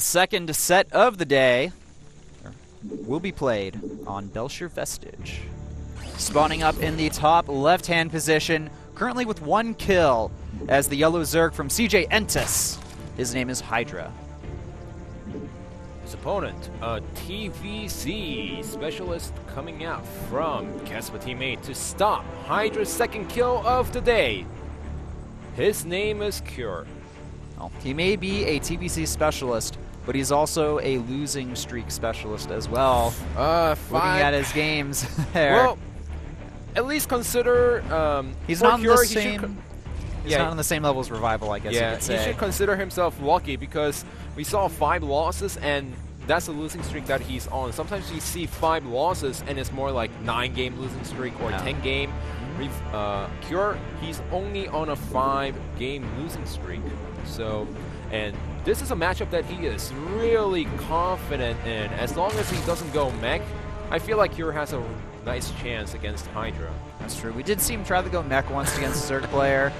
The second set of the day will be played on Bel'Shir Vestige. Spawning up in the top left-hand position, currently with 1 kill, as the yellow Zerg from CJ Entis. His name is Hydra. His opponent, a TVC specialist coming out from Casper teammate to stop Hydra's second kill of the day. His name is Cure. Well, he may be a TVC specialist, but he's also a losing streak specialist as well. Looking at his games there. Well, at least consider he's not on the same. He's not on the same level as Revival, I guess you could say. He should consider himself lucky because we saw 5 losses, and that's a losing streak that he's on. Sometimes you see 5 losses, and it's more like 9-game losing streak or 10-game. Cure, he's only on a 5-game losing streak. So, and this is a matchup that he is really confident in. As long as he doesn't go mech, I feel like Cure has a nice chance against Hydra. That's true. We did see him try to go mech once against a Zerg player.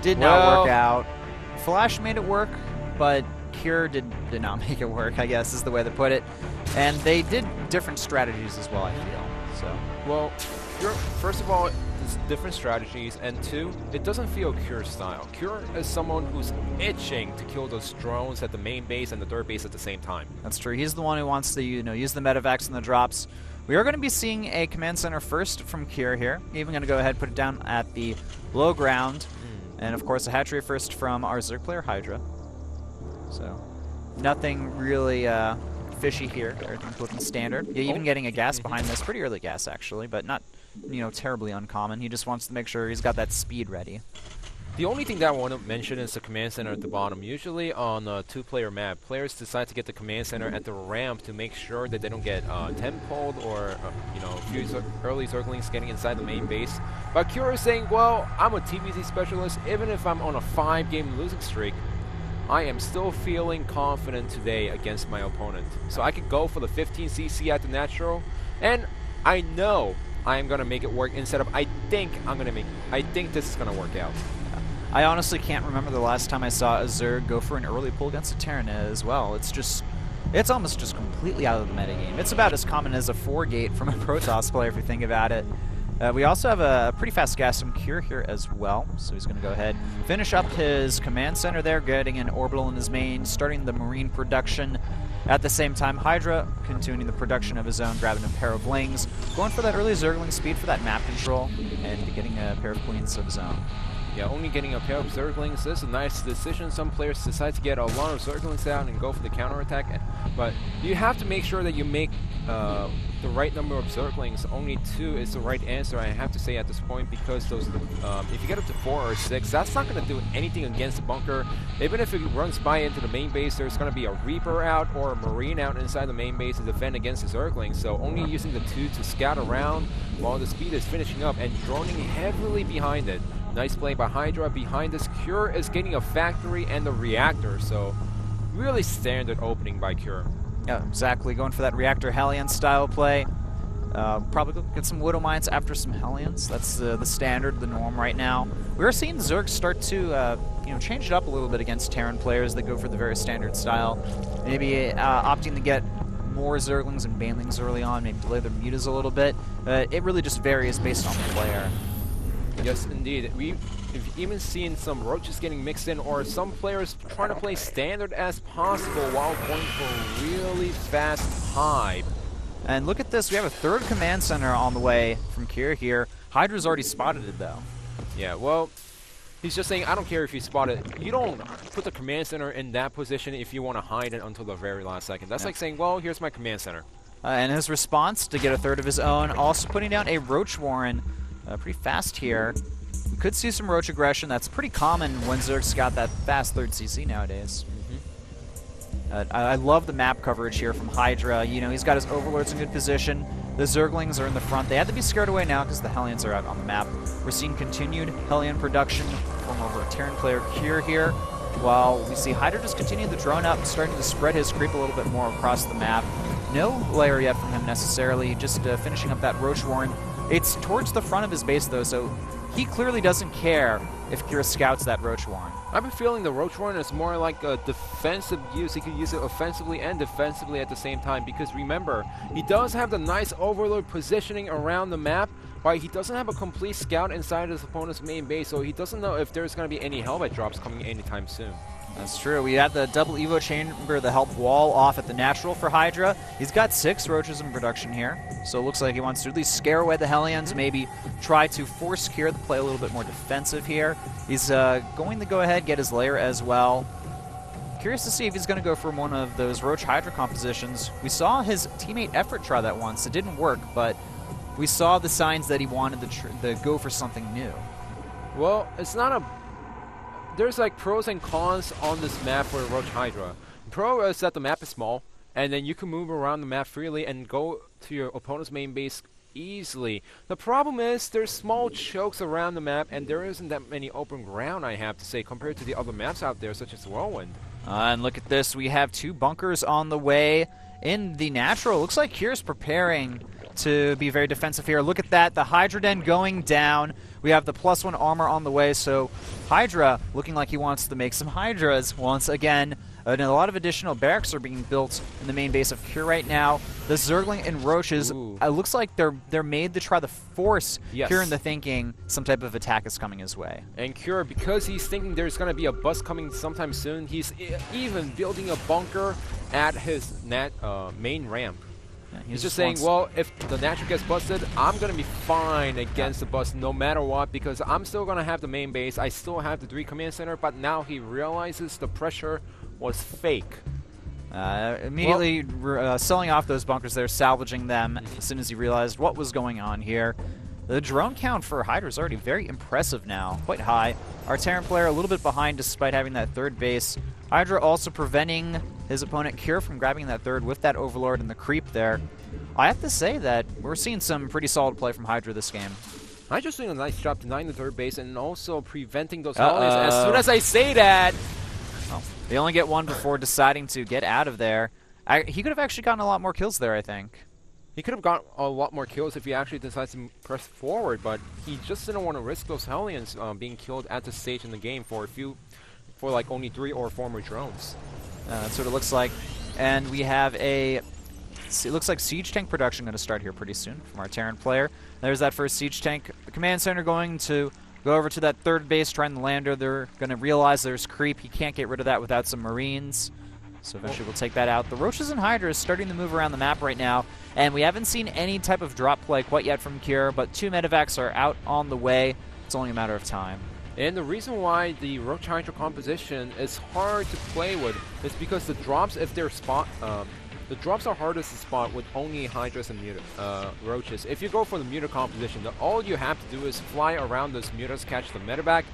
Did not work out. Flash made it work, but Cure did not make it work, I guess is the way to put it. And they did different strategies as well, I feel. So, well, Cure, first of all, it's different strategies, and 2, it doesn't feel Cure style. Cure is someone who's itching to kill those drones at the main base and the third base at the same time. That's true. He's the one who wants to, use the medevacs and the drops. We are going to be seeing a command center first from Cure here. Even going to go ahead and put it down at the low ground. And of course a hatchery first from our Zerg player Hydra. So nothing really fishy here. Everything's looking standard. Yeah, even getting a gas behind this. Pretty early gas actually, but not terribly uncommon. He just wants to make sure he's got that speed ready. The only thing that I want to mention is the command center at the bottom. Usually on a 2-player map, players decide to get the command center at the ramp to make sure that they don't get temp-pulled or a few early Zerglings getting inside the main base. But Cure is saying, well, I'm a TVC specialist. Even if I'm on a 5-game losing streak, I am still feeling confident today against my opponent. So I could go for the 15cc at the natural, and I know I am going to make it work instead of I think this is going to work out. I honestly can't remember the last time I saw a Zerg go for an early pull against a Terran as well. It's almost just completely out of the metagame. It's about as common as a 4-gate from a Protoss player if you think about it. We also have a pretty fast gas from Cure here as well, so he's going to go ahead and finish up his command center there, getting an orbital in his main, starting the marine production. At the same time, Hydra continuing the production of his own, grabbing a pair of Lings, going for that early Zergling speed for that map control, and getting a pair of Queens of his own. Yeah, only getting a pair of Zerglings is a nice decision. Some players decide to get a lot of Zerglings out and go for the counterattack, but you have to make sure that you make the right number of Zerglings. Only 2 is the right answer, I have to say at this point, because those, if you get up to 4 or 6, that's not going to do anything against the bunker. Even if it runs by into the main base, there's going to be a Reaper out or a Marine out inside the main base to defend against the Zerglings. So only using the 2 to scout around while the speed is finishing up and droning heavily behind it. Nice play by Hydra. Behind this, Cure is getting a factory and a reactor, so really standard opening by Cure. Yeah, exactly. Going for that reactor Hellion style play. Probably get some Widow Mines after some Hellions. That's the standard, the norm right now. We're seeing Zerg start to change it up a little bit against Terran players that go for the very standard style. Maybe opting to get more Zerglings and Banelings early on, maybe delay their mutas a little bit. It really just varies based on the player. Yes, indeed. We've even seen some roaches getting mixed in, or some players trying to play standard as possible while going for really fast hive. And look at this, we have a 3rd command center on the way from Cure here. Hydra's already spotted it though. Yeah, well, he's just saying, I don't care if you spot it. You don't put the command center in that position if you want to hide it until the very last second. That's like saying, well, here's my command center. And his response to get a 3rd of his own, also putting down a Roach Warren. Pretty fast here. We could see some Roach aggression. That's pretty common when Zerg's got that fast 3rd CC nowadays. I love the map coverage here from Hydra. He's got his Overlords in good position. The Zerglings are in the front. They had to be scared away now because the Hellions are out on the map. We're seeing continued Hellion production from over a Terran player Cure here, while we see Hydra just continue the drone up, starting to spread his creep a little bit more across the map. No layer yet from him necessarily, just finishing up that Roach Warren. It's towards the front of his base, though, so he clearly doesn't care if Cure scouts that Roach Warren. I've been feeling the Roach Warren is more like a defensive use. He could use it offensively and defensively at the same time, because remember, he does have the nice overload positioning around the map, but he doesn't have a complete scout inside his opponent's main base, so he doesn't know if there's going to be any helmet drops coming anytime soon. That's true. We have the double Evo chamber, the help wall off at the natural for Hydra. He's got 6 roaches in production here, so it looks like he wants to at least scare away the Hellions, maybe try to force Kier to play a little bit more defensive here. He's going to go ahead, get his lair as well. Curious to see if he's going to go for one of those Roach Hydra compositions. We saw his teammate Effort try that once. It didn't work, but we saw the signs that he wanted to go for something new. Well, it's not a... There's like pros and cons on this map for Roach Hydra. Pro is that the map is small, and then you can move around the map freely and go to your opponent's main base easily. The problem is there's small chokes around the map, and there isn't that many open ground, I have to say, compared to the other maps out there, such as Whirlwind. And look at this. We have 2 bunkers on the way in the natural. Looks like Kier's preparing to be very defensive here. Look at that. The Hydra Den going down. We have the +1 armor on the way, so Hydra looking like he wants to make some Hydras once again. And a lot of additional barracks are being built in the main base of Kier right now. The Zergling and Roaches, it looks like they're made to try to force Kier into thinking some type of attack is coming his way. And Kier, because he's thinking there's going to be a bust coming sometime soon, he's even building a bunker at his main ramp. Yeah, he's just saying, well, if the natural gets busted, I'm going to be fine against the bust no matter what, because I'm still going to have the main base. I still have the 3 command center, but now he realizes the pressure was fake. Immediately selling off those bunkers there, salvaging them as soon as he realized what was going on here. The drone count for Hydra is already very impressive now, quite high. Our Terran player a little bit behind despite having that 3rd base. Hydra also preventing his opponent Kier from grabbing that 3rd with that Overlord and the creep there. I have to say that we're seeing some pretty solid play from Hydra this game. Hydra's doing a nice job denying the 3rd base and also preventing those holidays. As soon as I say that... Well, they only get 1 before deciding to get out of there. He could have actually gotten a lot more kills there, I think. He could have got a lot more kills if he actually decides to press forward, but he just didn't want to risk those Hellions being killed at this stage in the game for like only 3 or 4 more drones. That's what it looks like. And we have it looks like siege tank production going to start here pretty soon from our Terran player. There's that first siege tank. The command center going to go over to that 3rd base, trying to land her. They're going to realize there's creep. He can't get rid of that without some Marines. So eventually we'll take that out. The Roaches and Hydra is starting to move around the map right now, and we haven't seen any type of drop play quite yet from Kier, but 2 medevacs are out on the way. It's only a matter of time. And the reason why the Roach Hydra composition is hard to play with is because the drops, if they're the drops are hardest to spot with only Hydras and Roaches. If you go for the muta composition, all you have to do is fly around those mutas, catch the medevac,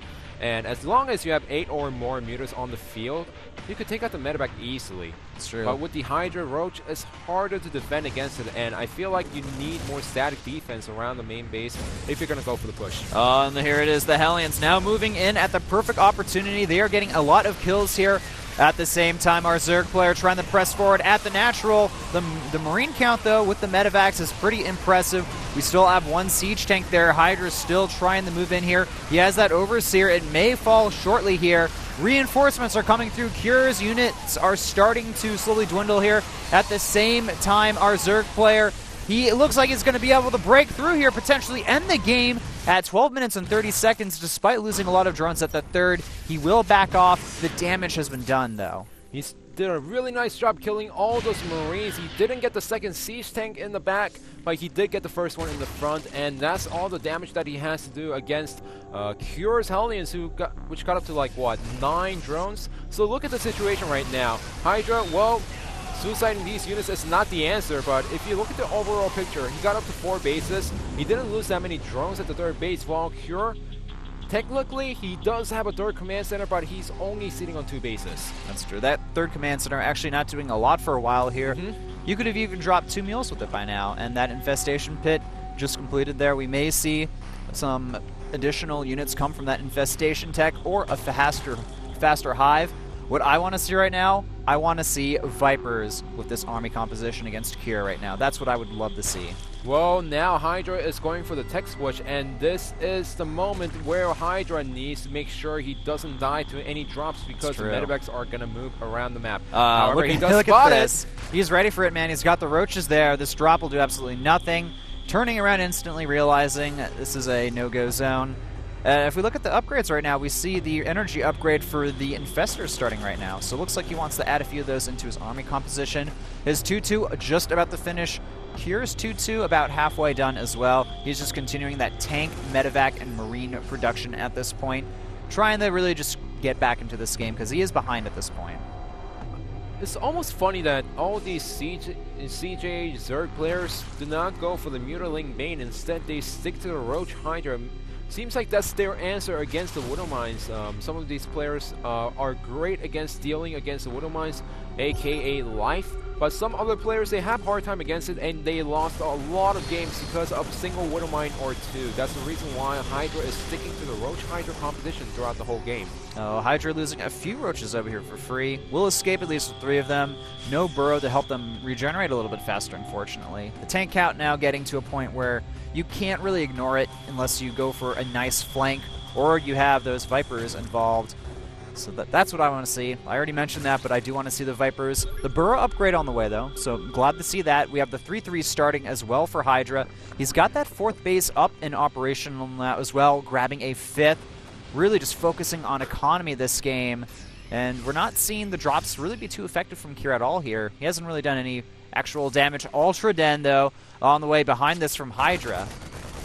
and as long as you have 8 or more mutas on the field, you could take out the medevac easily. That's true. But with the Hydra Roach, it's harder to defend against it, and I feel like you need more static defense around the main base if you're going to go for the push. And here it is, the Hellions now moving in at the perfect opportunity. They are getting a lot of kills here. At the same time, our Zerg player trying to press forward at the natural. The Marine count, though, with the medevacs is pretty impressive. We still have 1 siege tank there. Hydra's still trying to move in here. He has that Overseer. It may fall shortly here. Reinforcements are coming through. Kier's units are starting to slowly dwindle here. At the same time, our Zerg player, it looks like he's going to be able to break through here, potentially end the game at 12 minutes and 30 seconds, despite losing a lot of drones at the 3rd. He will back off. The damage has been done, though. He did a really nice job killing all those Marines. He didn't get the 2nd siege tank in the back, but he did get the 1st one in the front, and that's all the damage that he has to do against Kier's Hellions, which got up to, like, what, 9 drones? So look at the situation right now. Hydra, well, suiciding these units is not the answer, but if you look at the overall picture, he got up to 4 bases. He didn't lose that many drones at the 3rd base, while Kier, technically, he does have a 3rd command center, but he's only sitting on 2 bases. That's true. That 3rd command center actually not doing a lot for a while here. You could have even dropped 2 mules with it by now, and that infestation pit just completed there. We may see some additional units come from that infestation tech or a faster hive. What I want to see right now I want to see Vipers with this army composition against Kira right now. That's what I would love to see. Well, now Hydra is going for the tech switch, and this is the moment where Hydra needs to make sure he doesn't die to any drops because the medevacs are going to move around the map. However, he does spot it. He's ready for it, man. He's got the roaches there. This drop will do absolutely nothing. Turning around instantly, realizing this is a no-go zone. If we look at the upgrades right now, we see the energy upgrade for the Infestors starting right now. So it looks like he wants to add a few of those into his army composition. His 2-2 just about to finish. Kira's 2-2 about halfway done as well. He's just continuing that tank, medevac, and marine production at this point. Trying to really just get back into this game because he is behind at this point. It's almost funny that all these CJ Zerg players do not go for the Mutilating Bane. Instead, they stick to the Roach Hydra. Seems like that's their answer against the Widow Mines. Some of these players are great against dealing against the Widow Mines, aka life, but some other players, they have a hard time against it, and they lost a lot of games because of a single Widow Mine or two. That's the reason why Hydra is sticking to the Roach Hydra competition throughout the whole game. Oh, Hydra losing a few Roaches over here for free. Will escape at least with 3 of them. No burrow to help them regenerate a little bit faster, unfortunately. The tank count now getting to a point where you can't really ignore it unless you go for a nice flank or you have those Vipers involved. So that's what I want to see. I already mentioned that, but I do want to see the Vipers. The burrow upgrade on the way, though, so glad to see that. We have the 3-3 starting as well for Hydra. He's got that 4th base up in operation on that as well, grabbing a 5th. Really just focusing on economy this game. And we're not seeing the drops really be too effective from Kira at all here. He hasn't really done any actual damage. Ultra Den, though, on the way behind this from Hydra.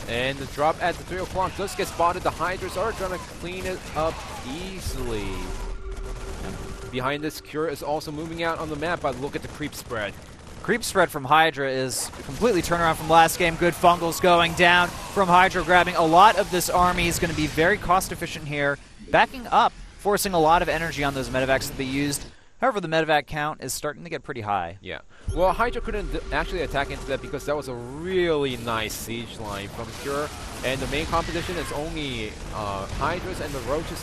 And the drop at the 3 o'clock does get spotted. The Hydras are trying to clean it up easily. Behind this, Kira is also moving out on the map, but look at the creep spread. Creep spread from Hydra is completely turnaround from last game. Good fungals going down from Hydra, grabbing a lot of this army. Is going to be very cost efficient here. Backing up, forcing a lot of energy on those medevacs to be used. However, the medevac count is starting to get pretty high. Yeah. Well, Hydra couldn't actually attack into that because that was a really nice siege line from Kira. And the main competition is only Hydras and the Roaches.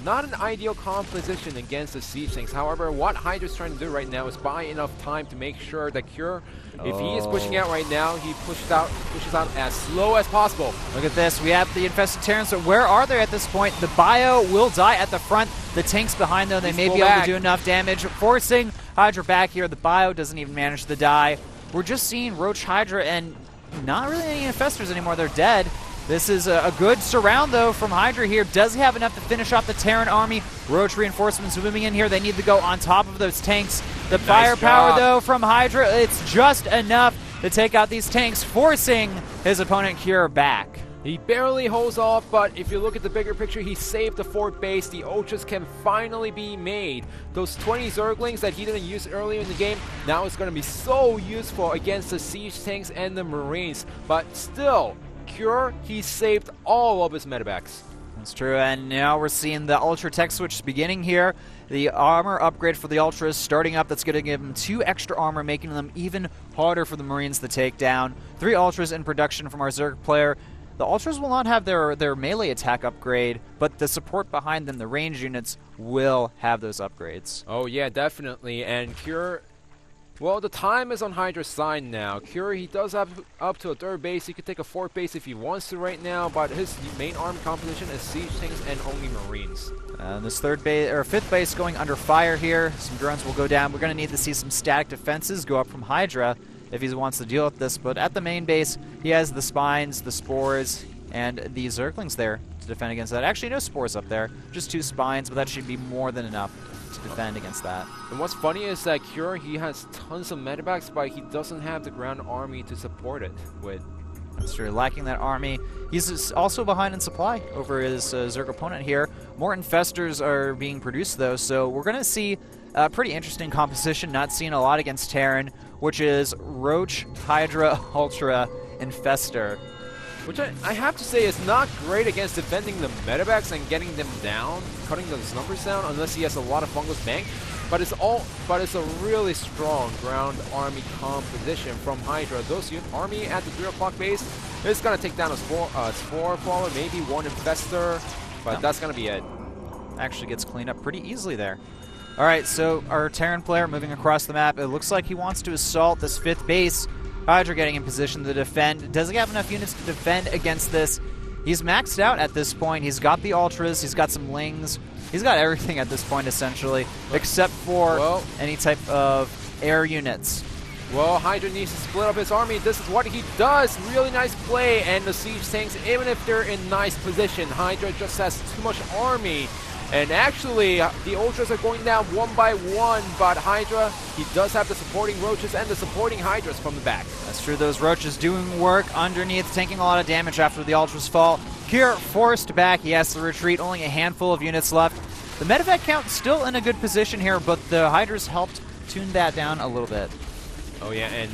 Not an ideal composition against the siege tanks. However, what Hydra's trying to do right now is buy enough time to make sure that Kira, if he is pushing out right now, he pushes out as slow as possible. Look at this. We have the Infested Terrans. So where are they at this point? The Bio will die at the front. The tanks behind them, they may be able to do enough damage, forcing Hydra back here. The Bio doesn't even manage to die. We're just seeing Roach Hydra and not really any Infestors anymore. They're dead. This is a good surround, though, from Hydra here. Does he have enough to finish off the Terran army? Roach reinforcements moving in here. They need to go on top of those tanks. The firepower, though, from Hydra, it's just enough to take out these tanks, forcing his opponent Kira back. He barely holds off, but if you look at the bigger picture, he saved the 4th base. The Ultras can finally be made. Those 20 Zerglings that he didn't use earlier in the game, now it's going to be so useful against the siege tanks and the Marines. But still, Kira, he saved all of his medevacs. That's true, and now we're seeing the Ultra Tech Switch beginning here. The armor upgrade for the Ultras starting up. That's going to give them 2 extra armor, making them even harder for the Marines to take down. 3 Ultras in production from our Zerg player. The Ultras will not have their melee attack upgrade, but the support behind them, the range units, will have those upgrades. Oh yeah, definitely. And Kira, well, the time is on Hydra's side now. Kira, he does have up to a 3rd base. He could take a 4th base if he wants to right now, but his main army composition is siege tanks and only Marines. And this 3rd base or 5th base going under fire here. Some drones will go down. We're going to need to see some static defenses go up from Hydra if he wants to deal with this, but at the main base, he has the Spines, the Spores, and the Zerglings there to defend against that. Actually, no Spores up there, just 2 Spines, but that should be more than enough to defend against that. And what's funny is that Kira, he has tons of medevacs, but he doesn't have the ground army to support it with. That's true, lacking that army. He's also behind in supply over his Zerg opponent here. More Infestors are being produced, though, so we're going to see a pretty interesting composition, not seeing a lot against Terran, which is Roach, Hydra, Ultra, Infestor. Which I have to say is not great against defending the medevacs and getting them down, cutting those numbers down, unless he has a lot of fungals banked. But it's a really strong ground army composition from Hydra. Those army at the 3 o'clock base is gonna take down a spore faller, maybe 1 Infestor, but that's gonna be it. Actually gets cleaned up pretty easily there. All right, so our Terran player moving across the map. It looks like he wants to assault this 5th base. Hydra getting in position to defend. Doesn't have enough units to defend against this. He's maxed out at this point. He's got the Ultras. He's got some Lings. He's got everything at this point, essentially, except for any type of air units. Well, Hydra needs to split up his army. This is what he does. Really nice play. And the siege tanks, even if they're in nice position, Hydra just has too much army. And actually, the Ultras are going down one by one, but Hydra, he does have the supporting Roaches and the supporting Hydras from the back. That's true. Those Roaches doing work underneath, taking a lot of damage after the Ultras fall. Here, forced back. He has to retreat. Only a handful of units left. The medevac count still in a good position here, but the Hydras helped tune that down a little bit. Oh yeah, and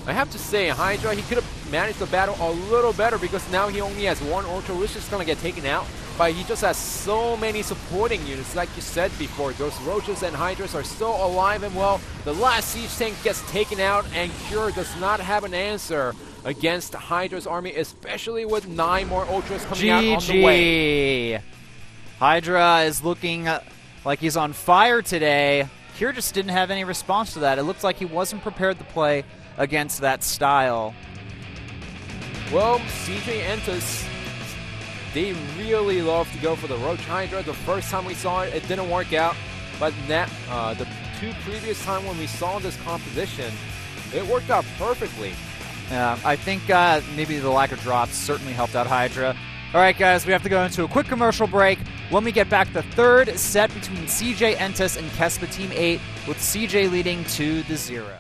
I have to say, Hydra, he could have managed the battle a little better because now he only has one Ultra, which is going to get taken out. But he just has so many supporting units. Like you said before, those Roaches and Hydras are still alive and well. The last siege tank gets taken out, and Cure does not have an answer against Hydra's army, especially with 9 more Ultras coming out on the way. Hydra is looking like he's on fire today. Cure just didn't have any response to that. It looked like he wasn't prepared to play against that style. Well, CJ Entus, they really love to go for the Roach Hydra. The first time we saw it, it didn't work out. But the 2 previous times when we saw this composition, it worked out perfectly. Yeah, I think maybe the lack of drops certainly helped out Hydra. All right, guys, we have to go into a quick commercial break. When we get back, the 3rd set between CJ Entus and Kespa Team 8, with CJ leading 2-0.